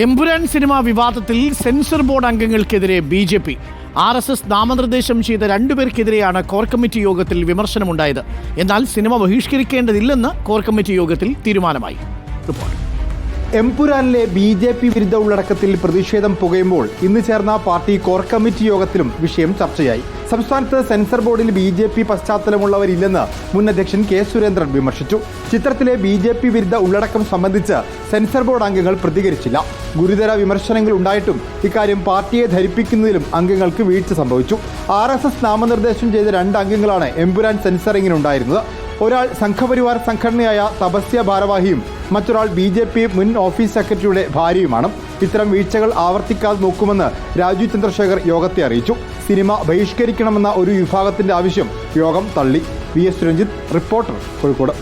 Empuraan cinema വിവാദത്തിൽ censor board അംഗങ്ങൾക്കെതിരെ BJP. RSS നാമനിർദ്ദേശം ചെയ്ത രണ്ടുപേർക്കെതിരെയാണ് കോർ കമ്മിറ്റി യോഗത്തിൽ വിമർശനമുണ്ടായത്. എന്നാൽ സിനിമ ബഹിഷ്കരിക്കേണ്ടതില്ലെന്ന് കോർ കമ്മിറ്റി യോഗത്തിൽ തീരുമാനമായി. റിപ്പോർട്ട്. എമ്പുരാനിലെ BJP വിരുദ്ധ ഉള്ളടക്കത്തിൽ പ്രതിഷേധം പുകയുമ്പോൾ ഇന്ന് ചേർന്ന പാർട്ടി കോർ കമ്മിറ്റി യോഗത്തിലും വിഷയം ചർച്ചയായി. സംസ്ഥാനത്ത് സെൻസർ ബോർഡിൽ BJP പശ്ചാത്തലമുള്ളവരില്ലെന്ന് മുൻ അധ്യക്ഷൻ K. സുരേന്ദ്രൻ വിമർശിച്ചു. ചിത്രത്തിലെ BJP വിരുദ്ധ ഉള്ളടക്കം സംബന്ധിച്ച് സെൻസർ ബോർഡ് അംഗങ്ങൾ പ്രതികരിച്ചില്ല. ഗുരുതര വിമർശനങ്ങൾ ഉണ്ടായിട്ടും ഇക്കാര്യം പാർട്ടിയെ ധരിപ്പിക്കുന്നതിലും അംഗങ്ങൾക്ക് വീഴ്ച സംഭവിച്ചു. RSS നാമനിർദ്ദേശം ചെയ്ത 2 അംഗങ്ങളാണ് എമ്പുരാൻ സെൻസറിങ്ങിനുണ്ടായിരുന്നത്. ഒരാൾ സംഘപരിവാർ സംഘടനയായ തപസ്യ ഭാരവാഹിയും മറ്റൊരാൾ BJP മുൻ ഓഫീസ് സെക്രട്ടറിയുടെ ഭാര്യയുമാണ്. ഇത്തരം വീഴ്ചകൾ ആവർത്തിക്കാതെ നോക്കുമെന്ന് രാജീവ് ചന്ദ്രശേഖർ യോഗത്തെ അറിയിച്ചു. സിനിമ ബഹിഷ്കരിക്കണമെന്ന ഒരു വിഭാഗത്തിന്റെ ആവശ്യം യോഗം തള്ളി. VS Ranjith, reporter, Kozhikode.